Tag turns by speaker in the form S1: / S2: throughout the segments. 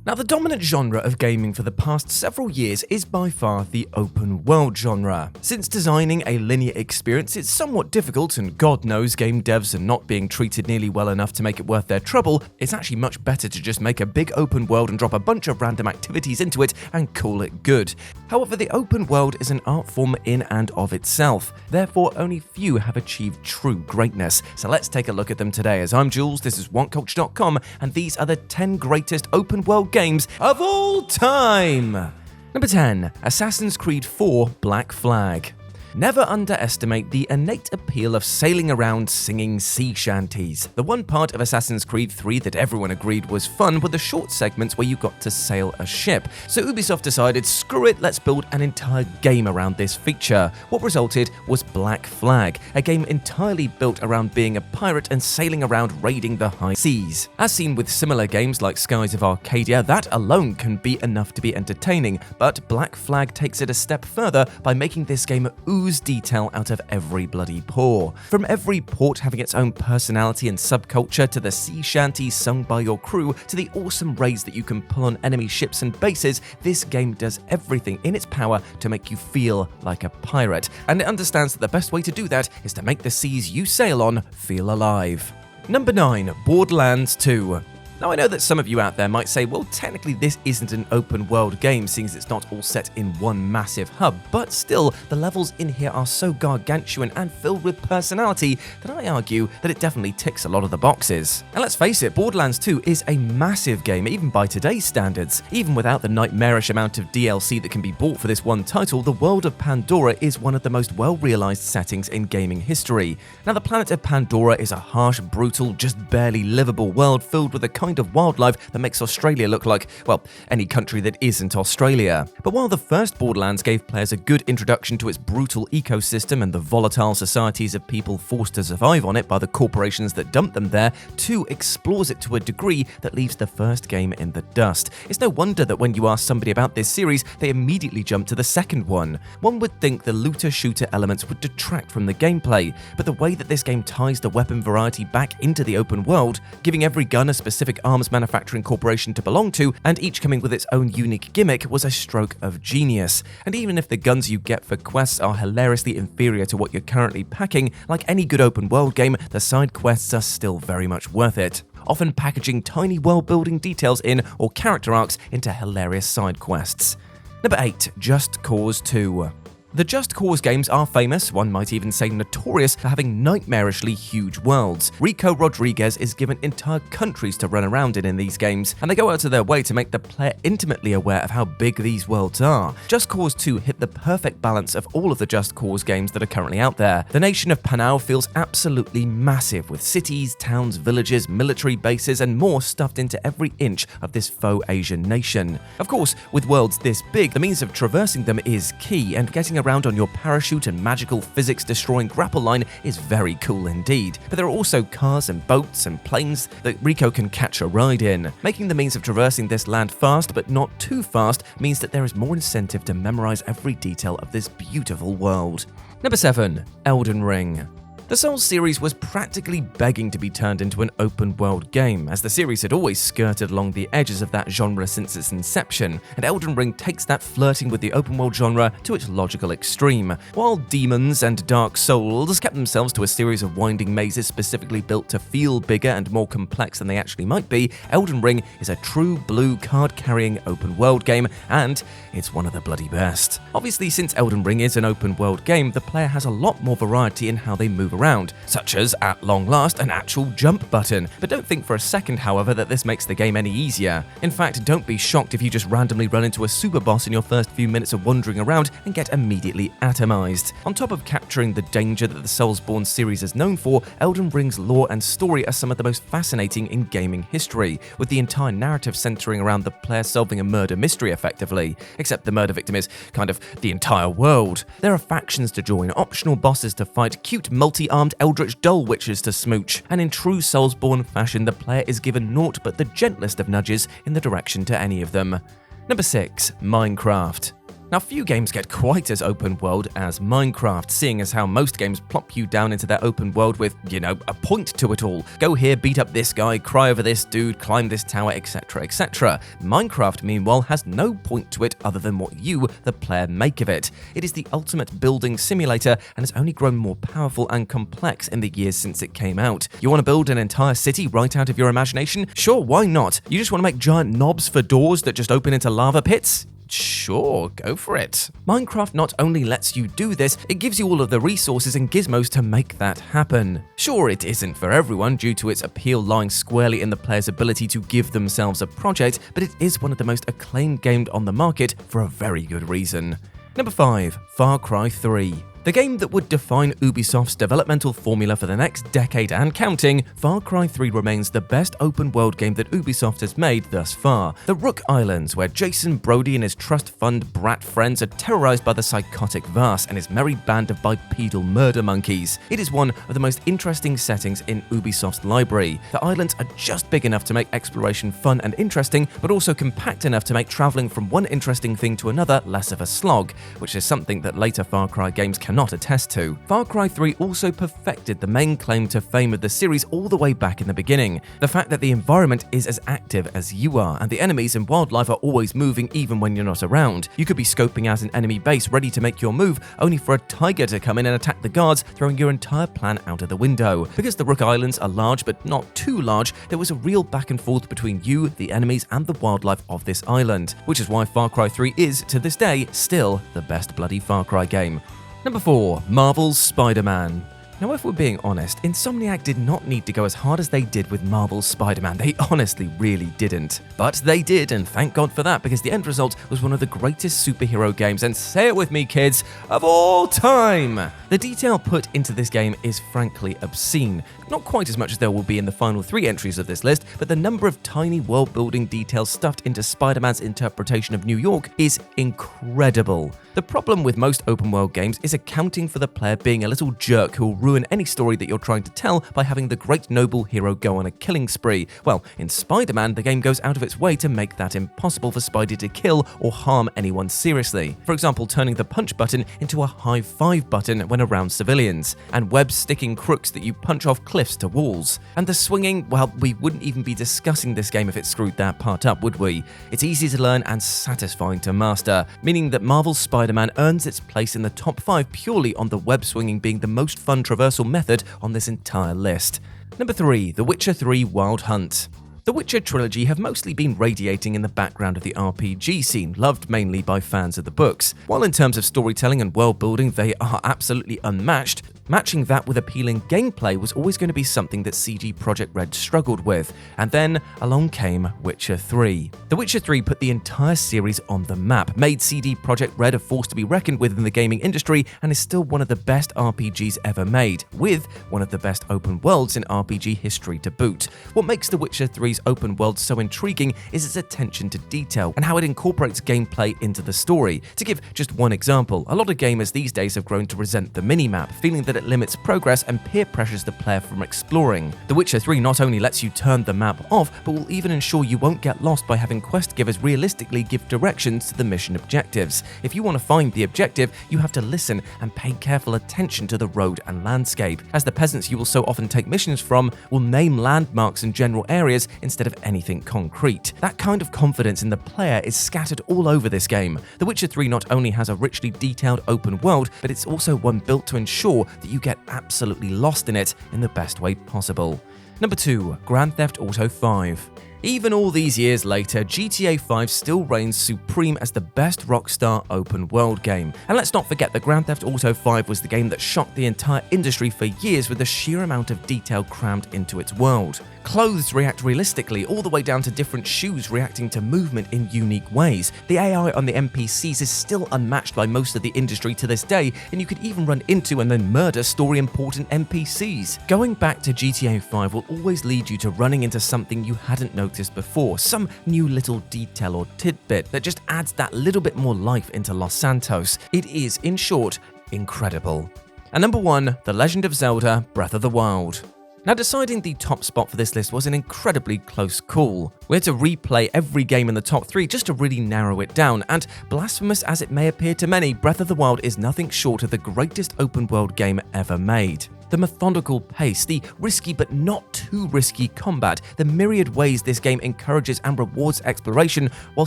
S1: Now, the dominant genre of gaming for the past several years is by far the open world genre. Since designing a linear experience is somewhat difficult, and God knows game devs are not being treated nearly well enough to make it worth their trouble, it's actually much better to just make a big open world and drop a bunch of random activities into it and call it good. However, the open world is an art form in and of itself, therefore only few have achieved true greatness. So let's take a look at them today. As I'm Jules, this is WhatCulture.com, and these are the 10 greatest open world games of all time. Number 10. Assassin's Creed 4 Black Flag. Never underestimate the innate appeal of sailing around singing sea shanties. The one part of Assassin's Creed 3 that everyone agreed was fun were the short segments where you got to sail a ship. So Ubisoft decided, screw it, let's build an entire game around this feature. What resulted was Black Flag, a game entirely built around being a pirate and sailing around raiding the high seas. As seen with similar games like Skies of Arcadia, that alone can be enough to be entertaining, but Black Flag takes it a step further by making this game ooze detail out of every bloody pore. From every port having its own personality and subculture, to the sea shanties sung by your crew, to the awesome raids that you can pull on enemy ships and bases, this game does everything in its power to make you feel like a pirate. And it understands that the best way to do that is to make the seas you sail on feel alive. Number 9. Borderlands 2. Now, I know that some of you out there might say, well, technically this isn't an open world game, seeing as it's not all set in one massive hub, but still, the levels in here are so gargantuan and filled with personality that I argue that it definitely ticks a lot of the boxes. And let's face it, Borderlands 2 is a massive game, even by today's standards. Even without the nightmarish amount of DLC that can be bought for this one title, the world of Pandora is one of the most well-realized settings in gaming history. Now, the planet of Pandora is a harsh, brutal, just barely livable world filled with a kind of wildlife that makes Australia look like, well, any country that isn't Australia. But while the first Borderlands gave players a good introduction to its brutal ecosystem and the volatile societies of people forced to survive on it by the corporations that dumped them there, 2 explores it to a degree that leaves the first game in the dust. It's no wonder that when you ask somebody about this series, they immediately jump to the second one. One would think the looter-shooter elements would detract from the gameplay, but the way that this game ties the weapon variety back into the open world, giving every gun a specific arms manufacturing corporation to belong to, and each coming with its own unique gimmick, was a stroke of genius. And even if the guns you get for quests are hilariously inferior to what you're currently packing, like any good open world game, the side quests are still very much worth it, often packaging tiny world-building details in or character arcs into hilarious side quests. Number 8. Just Cause 2. The Just Cause games are famous, one might even say notorious, for having nightmarishly huge worlds. Rico Rodriguez is given entire countries to run around in these games, and they go out of their way to make the player intimately aware of how big these worlds are. Just Cause 2 hit the perfect balance of all of the Just Cause games that are currently out there. The nation of Panau feels absolutely massive, with cities, towns, villages, military bases, and more stuffed into every inch of this faux Asian nation. Of course, with worlds this big, the means of traversing them is key, and getting around on your parachute and magical physics-destroying grapple line is very cool indeed. But there are also cars and boats and planes that Rico can catch a ride in. Making the means of traversing this land fast but not too fast means that there is more incentive to memorize every detail of this beautiful world. Number 7. Elden Ring. The Souls series was practically begging to be turned into an open-world game, as the series had always skirted along the edges of that genre since its inception, and Elden Ring takes that flirting with the open-world genre to its logical extreme. While Demons and Dark Souls kept themselves to a series of winding mazes specifically built to feel bigger and more complex than they actually might be, Elden Ring is a true blue card-carrying open-world game, and it's one of the bloody best. Obviously, since Elden Ring is an open-world game, the player has a lot more variety in how they move around, such as, at long last, an actual jump button. But don't think for a second, however, that this makes the game any easier. In fact, don't be shocked if you just randomly run into a super boss in your first few minutes of wandering around and get immediately atomized. On top of capturing the danger that the Soulsborne series is known for, Elden Ring's lore and story are some of the most fascinating in gaming history, with the entire narrative centering around the player solving a murder mystery effectively, except the murder victim is kind of the entire world. There are factions to join, optional bosses to fight, cute multi-armed eldritch doll witches to smooch, and in true Soulsborne fashion, the player is given naught but the gentlest of nudges in the direction to any of them. Number 6. Minecraft. Now, few games get quite as open world as Minecraft, seeing as how most games plop you down into their open world with, a point to it all. Go here, beat up this guy, cry over this dude, climb this tower, etc, etc. Minecraft, meanwhile, has no point to it other than what you, the player, make of it. It is the ultimate building simulator and has only grown more powerful and complex in the years since it came out. You want to build an entire city right out of your imagination? Sure, why not? You just want to make giant knobs for doors that just open into lava pits? Sure, go for it. Minecraft not only lets you do this, it gives you all of the resources and gizmos to make that happen. Sure, it isn't for everyone due to its appeal lying squarely in the player's ability to give themselves a project, but it is one of the most acclaimed games on the market for a very good reason. Number 5. Far Cry 3. The game that would define Ubisoft's developmental formula for the next decade and counting, Far Cry 3 remains the best open-world game that Ubisoft has made thus far. The Rook Islands, where Jason Brody and his trust fund brat friends are terrorized by the psychotic Vaas and his merry band of bipedal murder monkeys. It is one of the most interesting settings in Ubisoft's library. The islands are just big enough to make exploration fun and interesting, but also compact enough to make traveling from one interesting thing to another less of a slog, which is something that later Far Cry games cannot attest to. Far Cry 3 also perfected the main claim to fame of the series all the way back in the beginning. The fact that the environment is as active as you are, and the enemies and wildlife are always moving even when you're not around. You could be scoping out an enemy base ready to make your move, only for a tiger to come in and attack the guards, throwing your entire plan out of the window. Because the Rook Islands are large but not too large, there was a real back and forth between you, the enemies, and the wildlife of this island, which is why Far Cry 3 is, to this day, still the best bloody Far Cry game. Number 4. Marvel's Spider-Man. Now, if we're being honest, Insomniac did not need to go as hard as they did with Marvel's Spider-Man. They honestly really didn't. But they did, and thank God for that, because the end result was one of the greatest superhero games, and say it with me, kids, of all time! The detail put into this game is frankly obscene. Not quite as much as there will be in the final 3 entries of this list, but the number of tiny world-building details stuffed into Spider-Man's interpretation of New York is incredible. The problem with most open-world games is accounting for the player being a little jerk who will ruin any story that you're trying to tell by having the great noble hero go on a killing spree. Well, in Spider-Man, the game goes out of its way to make that impossible for Spidey to kill or harm anyone seriously. For example, turning the punch button into a high five button when around civilians, and web-sticking crooks that you punch off cliffs to walls. And the swinging, well, we wouldn't even be discussing this game if it screwed that part up, would we? It's easy to learn and satisfying to master, meaning that Marvel's Spider-Man earns its place in the top 5 purely on the web swinging being the most fun traversal method on this entire list. Number 3. The Witcher 3 Wild Hunt. The Witcher trilogy have mostly been radiating in the background of the RPG scene, loved mainly by fans of the books. While in terms of storytelling and world building they are absolutely unmatched, matching that with appealing gameplay was always going to be something that CD Projekt Red struggled with, and then along came Witcher 3. The Witcher 3 put the entire series on the map, made CD Projekt Red a force to be reckoned with in the gaming industry, and is still one of the best RPGs ever made, with one of the best open worlds in RPG history to boot. What makes The Witcher 3's open world so intriguing is its attention to detail and how it incorporates gameplay into the story. To give just one example, a lot of gamers these days have grown to resent the minimap, feeling that it limits progress and peer pressures the player from exploring. The Witcher 3 not only lets you turn the map off, but will even ensure you won't get lost by having quest givers realistically give directions to the mission objectives. If you want to find the objective, you have to listen and pay careful attention to the road and landscape, as the peasants you will so often take missions from will name landmarks and general areas instead of anything concrete. That kind of confidence in the player is scattered all over this game. The Witcher 3 not only has a richly detailed open world, but it's also one built to ensure that you get absolutely lost in it in the best way possible. Number 2. Grand Theft Auto 5. Even all these years later, GTA 5 still reigns supreme as the best Rockstar open world game. And let's not forget that Grand Theft Auto 5 was the game that shocked the entire industry for years with the sheer amount of detail crammed into its world. Clothes react realistically, all the way down to different shoes reacting to movement in unique ways. The AI on the NPCs is still unmatched by most of the industry to this day, and you could even run into and then murder story-important NPCs. Going back to GTA 5 will always lead you to running into something you hadn't noticed before, some new little detail or tidbit that just adds that little bit more life into Los Santos. It is, in short, incredible. And number 1, The Legend of Zelda: Breath of the Wild. Now, deciding the top spot for this list was an incredibly close call. We had to replay every game in the top 3 just to really narrow it down, and blasphemous as it may appear to many, Breath of the Wild is nothing short of the greatest open world game ever made. The methodical pace, the risky but not too risky combat, the myriad ways this game encourages and rewards exploration while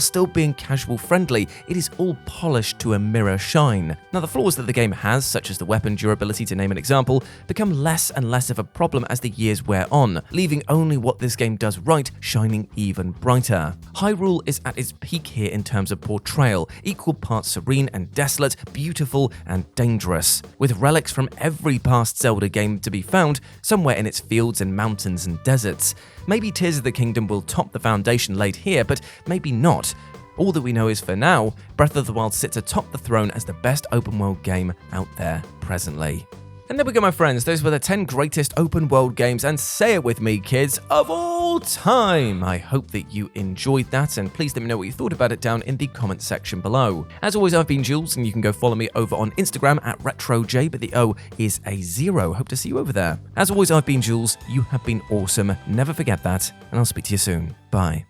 S1: still being casual friendly, it is all polished to a mirror shine. Now, the flaws that the game has, such as the weapon durability to name an example, become less and less of a problem as the years wear on, leaving only what this game does right shining even brighter. Hyrule is at its peak here in terms of portrayal, equal parts serene and desolate, beautiful and dangerous, with relics from every past Zelda game to be found somewhere in its fields and mountains and deserts. Maybe Tears of the Kingdom will top the foundation laid here, but maybe not. All that we know is, for now, Breath of the Wild sits atop the throne as the best open world game out there presently. And there we go, my friends. Those were the 10 greatest open world games, and say it with me, kids, of all time. I hope that you enjoyed that, and please let me know what you thought about it down in the comment section below. As always, I've been Jules, and you can go follow me over on Instagram at RetroJ, but the O is a 0. Hope to see you over there. As always, I've been Jules. You have been awesome. Never forget that, and I'll speak to you soon. Bye.